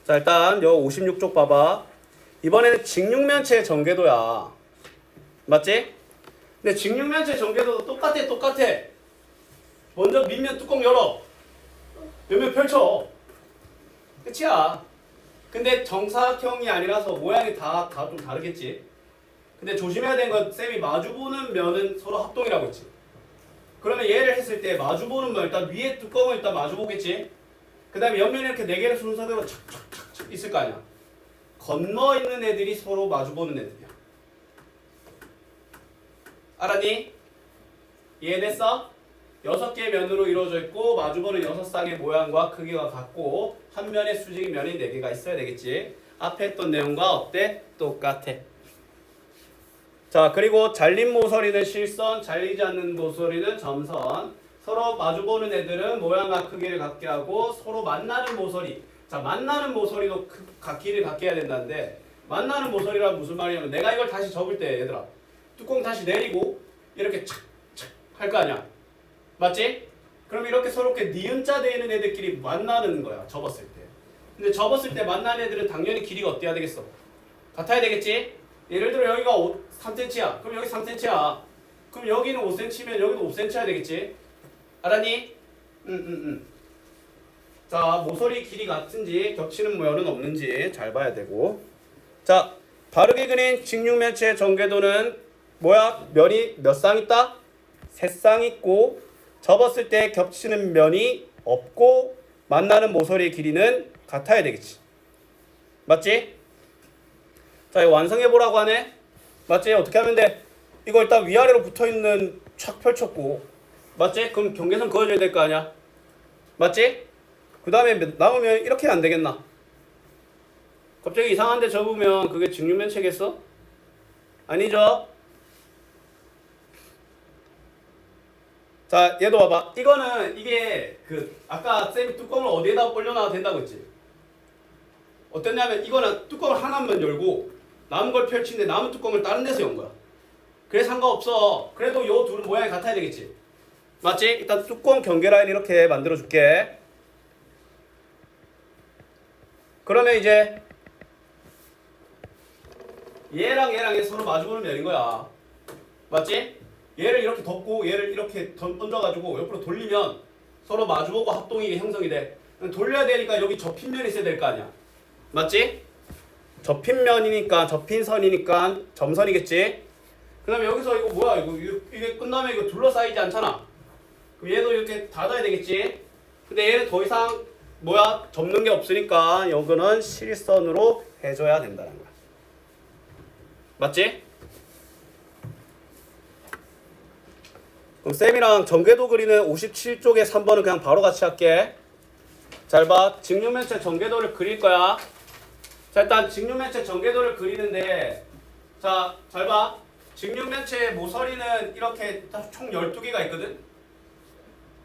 자, 일단 요 56쪽 봐봐. 이번에는 직육면체 전개도야. 맞지? 근데 직육면체 전개도도 똑같아. 먼저 밑면 뚜껑 열어. 옆면 펼쳐. 끝이야. 근데 정사각형이 아니라서 모양이 다 좀 다르겠지. 근데 조심해야 되는 건 쌤이 마주보는 면은 서로 합동이라고 했지. 그러면 얘를 했을 때 마주보는 면 일단 위에 뚜껑을 일단 마주보겠지. 그 다음에 옆면에 이렇게 4개를 순서대로 착착착착 있을 거 아니야. 건너 있는 애들이 서로 마주보는 애들이야. 알았니? 이해됐어? 6개의 면으로 이루어져 있고 마주보는 6쌍의 모양과 크기가 같고 한 면에 수직인 면이 4개가 있어야 되겠지. 앞에 했던 내용과 어때? 똑같아. 자, 그리고 잘린 모서리는 실선, 잘리지 않는 모서리는 점선. 서로 마주보는 애들은 모양과 크기를 같게 하고 서로 만나는 모서리. 자, 만나는 모서리도 길이를 같게 해야 된다는데 만나는 모서리란 무슨 말이냐면 내가 이걸 다시 접을 때 얘들아 뚜껑 다시 내리고 이렇게 착착 할 거 아니야. 맞지? 그럼 이렇게 서로 이렇게 니은자 되어 있는 애들끼리 만나는 거야. 접었을 때. 근데 접었을 때 만나는 애들은 당연히 길이가 어때야 되겠어? 같아야 되겠지? 예를 들어 여기가 3cm야. 그럼 여기 3cm야. 그럼 여기는 5cm면 여기도 5cm야 되겠지? 알았니? 자, 모서리 길이 같은지 겹치는 면은 없는지 잘 봐야 되고. 자, 바르게 그린 직육면체의 전개도는 뭐야? 면이 몇 쌍 있다? 세 쌍 있고, 접었을 때 겹치는 면이 없고, 만나는 모서리의 길이는 같아야 되겠지. 맞지? 자, 이거 완성해 보라고 하네. 맞지? 어떻게 하면 돼? 이거 일단 위아래로 붙어 있는 착 펼쳤고, 맞지? 그럼 경계선 그어줘야 될 거 아니야. 맞지? 그 다음에 나오면 이렇게 안 되겠나? 갑자기 이상한데 접으면 그게 직육면체겠어? 아니죠? 자, 얘도 봐봐. 이거는 이게 그 아까 쌤이 뚜껑을 어디에다 올려놔도 된다고 했지? 어땠냐면 이거는 뚜껑을 하나만 열고 남은 걸 펼치는데 남은 뚜껑을 다른 데서 연 거야. 그래 상관없어. 그래도 요 둘은 모양이 같아야 되겠지? 맞지? 일단 뚜껑 경계 라인 이렇게 만들어 줄게. 그러면 이제 얘랑 서로 마주보는 면인 거야. 맞지? 얘를 이렇게 덮고 얘를 이렇게 얹어가지고 옆으로 돌리면 서로 마주보고 합동이 형성이 돼. 돌려야 되니까 여기 접힌 면이 있어야 될 거 아니야. 맞지? 접힌 면이니까 접힌 선이니까 점선이겠지? 그 다음에 여기서 이거 뭐야 이게 끝나면 이거 둘러싸이지 않잖아. 그럼 얘도 이렇게 닫아야 되겠지? 근데 얘는 더 이상 뭐야 접는 게 없으니까 여기는 실선으로 해줘야 된다는 거야. 맞지? 그럼 쌤이랑 전개도 그리는 57쪽에 3번은 그냥 바로 같이 할게. 잘 봐. 직육면체 전개도를 그릴 거야. 자, 일단 직육면체 전개도를 그리는데 자, 잘 봐. 직육면체의 모서리는 이렇게 총 12개가 있거든.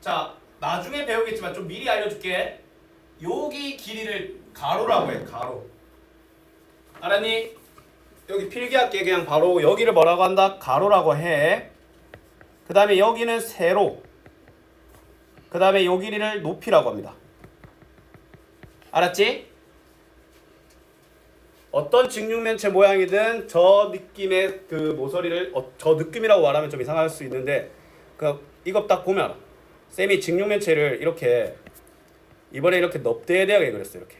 자, 나중에 배우겠지만 좀 미리 알려줄게. 여기 길이를 가로라고 해. 가로. 알았니? 여기 필기할게. 그냥 바로 여기를 뭐라고 한다? 가로라고 해. 그 다음에 여기는 세로. 그 다음에 요 길이를 높이라고 합니다. 알았지? 어떤 직육면체 모양이든 저 느낌의 그 모서리를 저 느낌이라고 말하면 좀 이상할 수 있는데 이거 딱 보면 알아. 쌤이 직육면체를 이렇게 이번에 이렇게 넙대대하게 그렸어. 이렇게.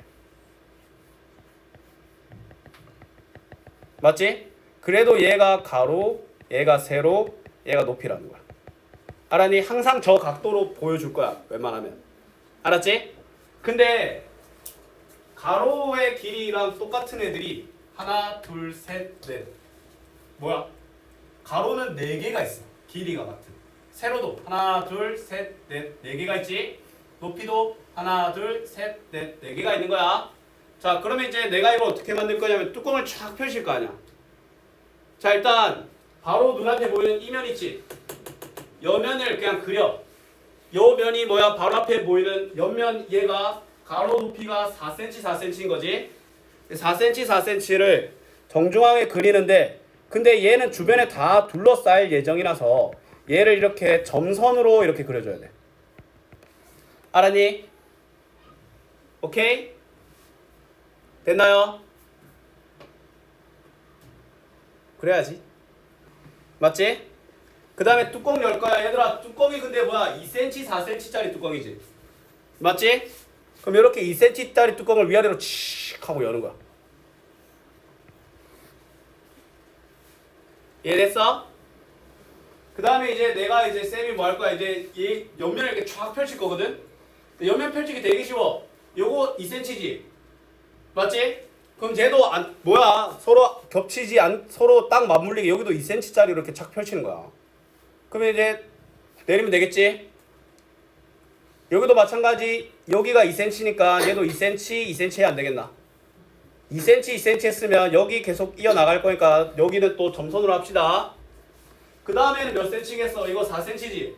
맞지? 그래도 얘가 가로, 얘가 세로, 얘가 높이라는 거야. 알았니? 항상 저 각도로 보여줄 거야. 웬만하면. 알았지? 근데 가로의 길이랑 똑같은 애들이 하나, 둘, 셋, 넷. 뭐야? 가로는 4개가 있어. 길이가 같은. 세로도 하나, 둘, 셋, 넷. 4개가 있지? 높이도 하나, 둘, 셋, 넷. 4개가 있는 거야. 자, 그러면 이제 내가 이걸 어떻게 만들 거냐면 뚜껑을 쫙 펼칠 거 아니야. 자, 일단 바로 눈앞에 보이는 이 면 있지? 여면을 그냥 그려. 요 면이 뭐야? 바로 앞에 보이는 옆면 얘가 가로 높이가 4cm 4cm인 거지. 4cm 4cm를 정중앙에 그리는데 근데 얘는 주변에 다 둘러싸일 예정이라서 얘를 이렇게 점선으로 이렇게 그려줘야 돼. 알았니? 오케이? 됐나요? 그래야지. 맞지? 그 다음에 뚜껑 열 거야. 얘들아 뚜껑이 근데 뭐야 2cm 4cm짜리 뚜껑이지. 맞지? 그럼 이렇게 2cm짜리 뚜껑을 위아래로 칙 하고 여는 거야. 이해됐어? 그 다음에 이제 내가 이제 쌤이 뭐 할 거야. 이제 이 옆면을 이렇게 쫙 펼칠 거거든. 옆면 펼치기 되게 쉬워. 요거 2cm지. 맞지? 그럼 쟤도 뭐야 서로 겹치지 서로 딱 맞물리게 여기도 2cm짜리 이렇게 착 펼치는 거야. 그러면 이제 내리면 되겠지? 여기도 마찬가지. 여기가 2cm니까 얘도 2cm, 2cm 해야 안 되겠나? 2cm, 2cm 했으면 여기 계속 이어나갈 거니까 여기는 또 점선으로 합시다. 그 다음에는 몇 cm겠어? 이거 4cm지?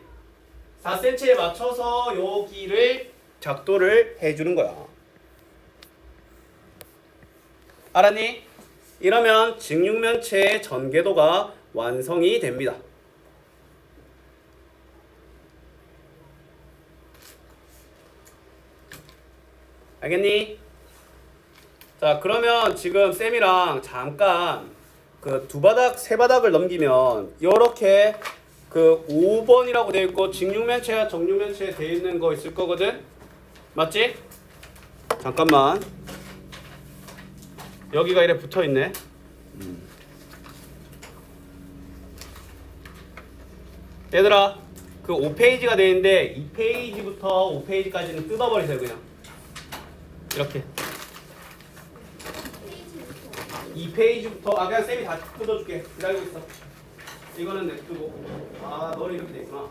4cm에 맞춰서 여기를 작도를 해주는 거야. 알았니? 이러면 직육면체의 전개도가 완성이 됩니다. 알겠니? 자, 그러면 지금 쌤이랑 잠깐 그 두 바닥, 세 바닥을 넘기면 이렇게 그 5번이라고 되어 있고 직육면체와 정육면체 되어 있는 거 있을 거거든. 맞지? 잠깐만. 여기가 이래 붙어있네. 얘들아, 그 5페이지가 되는데 2페이지부터 5페이지까지는 뜯어버리세요. 그냥 이렇게 페이지부터 2페이지부터 그냥 쌤이 다 뜯어줄게. 기다리고 있어. 이거는 냅두고. 너는 이렇게 돼 있구나.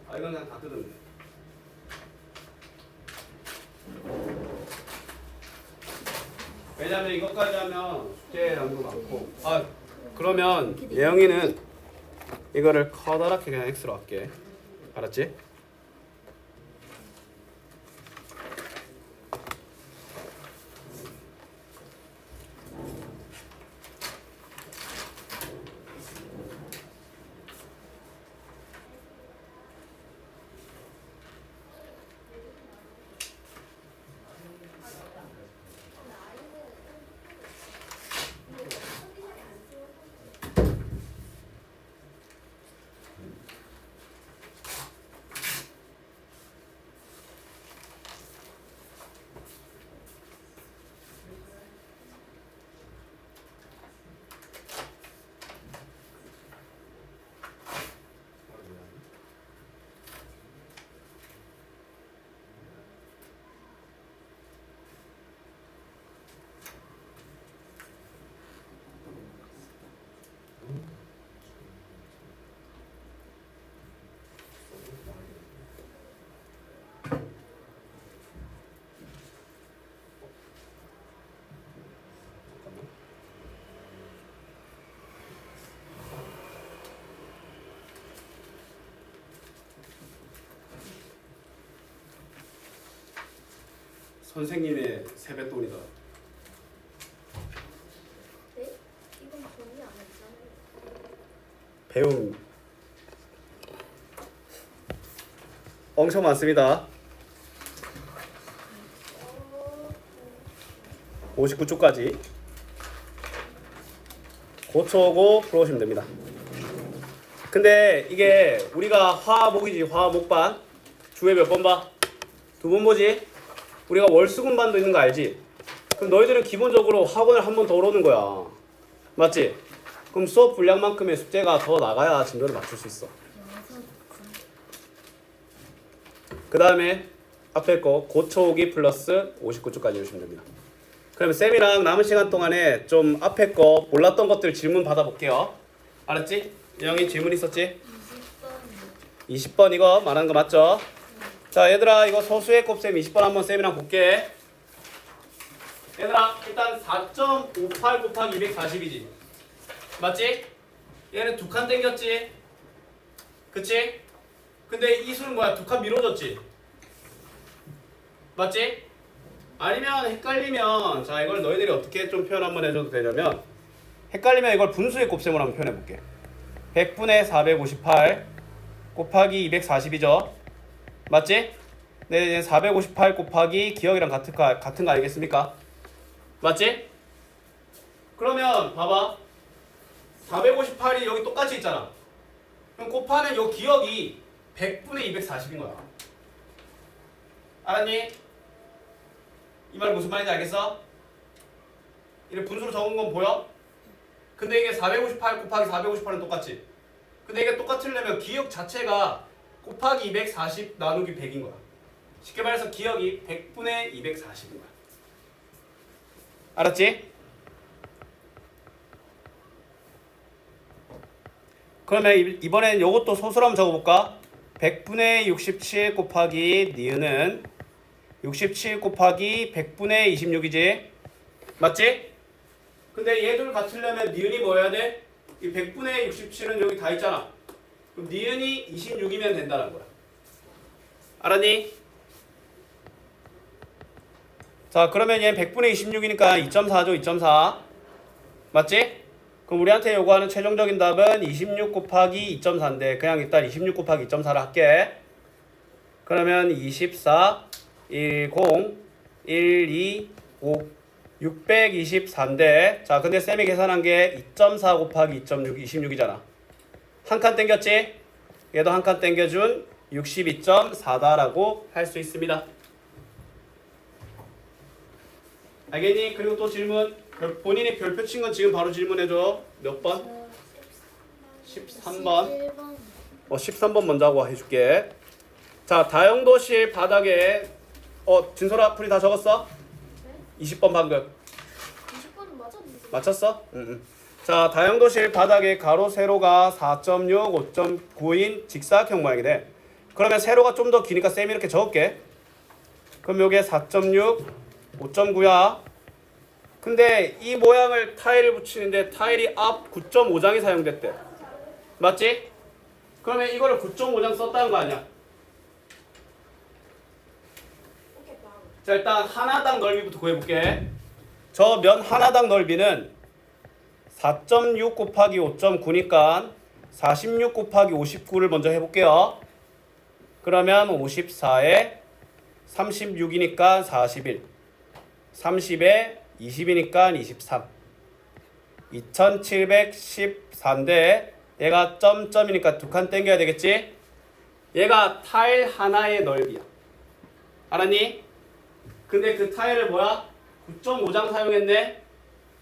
이건 그냥 다 뜯으면 돼. 왜냐면 이것까지 하면 숙제 양도 많고. 그러면 예영이는 이거를 커다랗게 그냥 X로 할게. 알았지? 선생님의 세뱃돈이다. 네? 이건 돈이 아니잖아요. 배움 엄청 많습니다. 59쪽까지 고쳐오고 풀어오시면 됩니다. 근데 이게 우리가 화목이지. 화목반 주에 몇 번 봐? 2번 보지? 우리가 월수금반도 있는 거 알지? 그럼 너희들은 기본적으로 학원을 한 번 더 오는 거야. 맞지? 그럼 수업 분량만큼의 숙제가 더 나가야 진도를 맞출 수 있어. 그 다음에 앞에 거 고쳐오기 플러스 59쪽까지 해주시면 됩니다. 그러면 쌤이랑 남은 시간 동안에 좀 앞에 거 몰랐던 것들 질문 받아볼게요. 알았지? 영희 질문 있었지? 20번 이거 말하는 거 맞죠? 자 얘들아 이거 소수의 곱셈 20번 한번 쌤이랑 볼게. 얘들아 일단 4.58 곱하기 240이지. 맞지? 얘는 2칸 땡겼지? 그치? 근데 이 수는 뭐야? 2칸 미뤄졌지? 맞지? 아니면 헷갈리면 자 이걸 너희들이 어떻게 좀 표현 한번 해줘도 되냐면 헷갈리면 이걸 분수의 곱셈으로 한번 표현해 볼게. 100분의 458 곱하기 240이죠? 맞지? 네, 458 곱하기 기억이랑 같은 거 알겠습니까? 맞지? 그러면 봐봐 458이 여기 똑같이 있잖아. 그럼 곱하는 요 기억이 100분의 240인 거야. 알았니? 이 말 무슨 말인지 알겠어? 이래 분수로 적은 건 보여? 근데 이게 458 곱하기 458은 똑같지? 근데 이게 똑같으려면 기억 자체가 곱하기 240 나누기 100인 거야. 쉽게 말해서 기억이 100분의 240인 거야. 알았지? 그러면 이번엔 요것도 소수로 한번 적어볼까? 100분의 67 곱하기 니은은 67 곱하기 100분의 26이지? 맞지? 근데 얘들 같으려면 니은이 뭐 해야 돼? 이 100분의 67은 여기 다 있잖아. 그럼 니은이 26이면 된다는 거야. 알았니? 자 그러면 얘 100분의 26이니까 2.4죠. 2.4 맞지? 그럼 우리한테 요구하는 최종적인 답은 26 곱하기 2.4인데 그냥 일단 26 곱하기 2.4를 할게. 그러면 24 10 1 2 5 624인데 자 근데 쌤이 계산한 게 2.4 곱하기 2.6 26이잖아. 한 칸 땡겼지? 얘도 한 칸 땡겨준 62.4다라고 할 수 있습니다. 알겠니? 그리고 또 질문. 본인이 별표 친 건 지금 바로 질문해줘. 몇 번? 13번. 13번 먼저 하고 해줄게. 자, 다용도실 바닥에 진솔아 풀이 다 적었어? 네? 20번 방금 20번은 맞았는데. 맞췄어? 응. 자, 다용도실 바닥에 가로 세로가 4.6, 5.9인 직사각형 모양이 돼. 그러면 세로가 좀 더 기니까 쌤이 이렇게 적을게. 그럼 요게 4.6, 5.9야. 근데 이 모양을 타일을 붙이는데 타일이 앞 9.5장이 사용됐대. 맞지? 그러면 이거를 9.5장 썼다는 거 아니야? 오케이, 바로. 자, 일단 하나당 넓이부터 구해볼게. 저 면 하나당 넓이는 4.6 곱하기 5.9니까 46 곱하기 59를 먼저 해볼게요. 그러면 54에 36이니까 41, 30에 20이니까 23, 2714인데 얘가 점점이니까 두 칸 땡겨야 되겠지? 얘가 타일 하나의 넓이야. 알았니? 근데 그 타일을 뭐야? 9.5장 사용했네?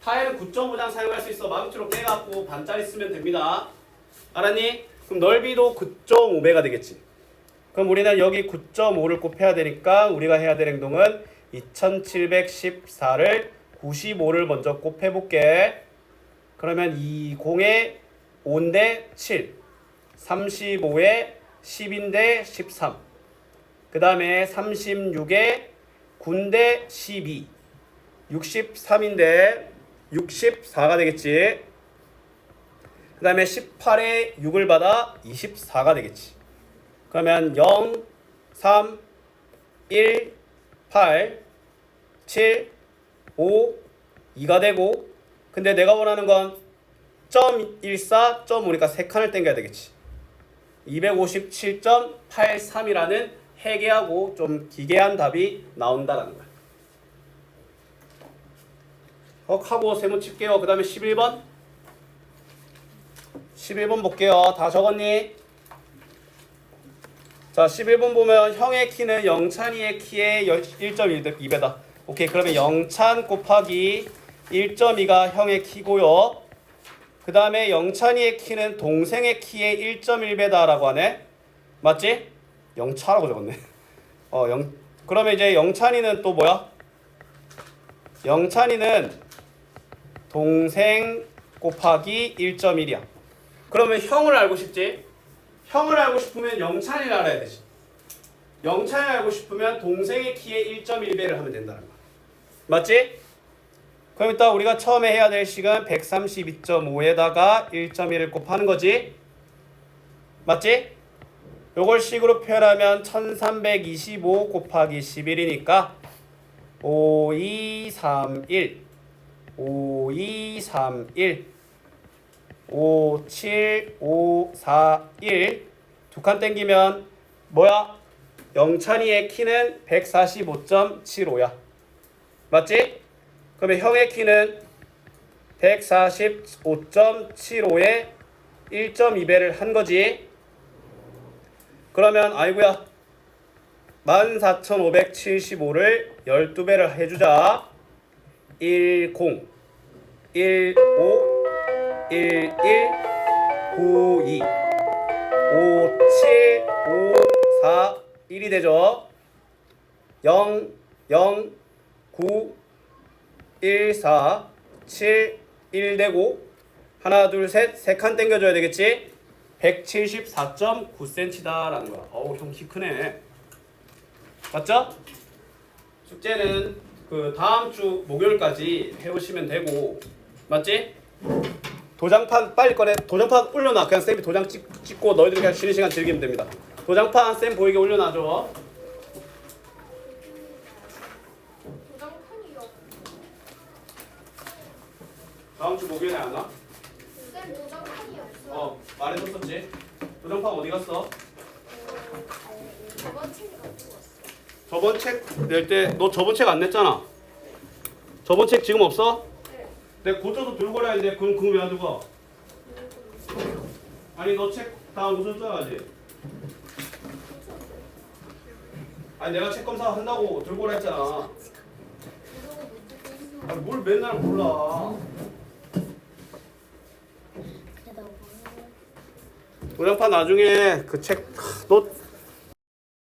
타일은 9.5장 사용할 수 있어. 망치로 깨갖고 반짜리 쓰면 됩니다. 알았니? 그럼 넓이도 9.5배가 되겠지. 그럼 우리는 여기 9.5를 곱해야 되니까 우리가 해야 될 행동은 2714를 95를 먼저 곱해볼게. 그러면 20에 5인데 7, 35에 10인데 13, 그 다음에 36에 9인데 12, 63인데 64가 되겠지. 그 다음에 18에 6을 받아 24가 되겠지. 그러면 0, 3, 1, 8, 7, 5, 2가 되고, 근데 내가 원하는 건 .14, .5니까 3칸을 땡겨야 되겠지. 257.83이라는 해계하고 좀 기괴한 답이 나온다는 거야. 하고 세모 칠게요. 그 다음에 11번. 11번 볼게요. 다 적었니? 자, 11번 보면 형의 키는 영찬이의 키의 1.2배다. 오케이, 그러면 영찬 곱하기 1.2가 형의 키고요. 그 다음에 영찬이의 키는 동생의 키의 1.1배다라고 하네. 맞지? 영차라고 적었네. 그러면 이제 영찬이는 또 뭐야? 영찬이는 동생 곱하기 1.1이야. 그러면 형을 알고 싶지? 형을 알고 싶으면 영찬이를 알아야 되지. 영찬이를 알고 싶으면 동생의 키의 1.1배를 하면 된다는 거야. 맞지? 그럼 일단 우리가 처음에 해야 될 식은 132.5에다가 1.1을 곱하는 거지. 맞지? 요걸 식으로 표현하면 1325 곱하기 11이니까 5231, 5231, 57541 두 칸 땡기면 뭐야? 영찬이의 키는 145.75야. 맞지? 그러면 형의 키는 145.75에 1.2배를 한 거지. 그러면 아이고야 14,575를 12배를 해주자. 10, 15, 11, 92, 5, 7, 5, 4, 1이 되죠. 0, 0, 9, 1, 4, 7, 1 되고 하나, 둘, 셋, 세 칸 땡겨줘야 되겠지. 174.9cm다라는 거야. 어우, 형 키 크네. 맞죠? 숙제는 그 다음 주 목요일까지 해오시면 되고, 맞지? 도장판 빨리 꺼내. 도장판 올려놔. 그냥 쌤이 도장 찍고 너희들이 그냥 쉬는 시간 즐기면 됩니다. 도장판 쌤 보이게 올려놔줘. 도장판이요. 다음 주 목요일에 안 와? 쌤 도장판이 없어요. 말해줬었지. 도장판 어디 갔어? 저번 책에 가지고 왔어요. 저번 책 낼 때 너 저번 책 안 냈잖아. 저번 책 지금 없어? 네. 내가 고쳐서 들고 가야 돼. 그럼 그거 왜 안 들고 와? 아니 너 책 다 무슨 써야지. 아니 내가 책 검사 한다고 들고 오라 했잖아. 그러고 못 듣고 있어. 아니 뭘 맨날 몰라. 그래도 도장판 나중에 그 책 너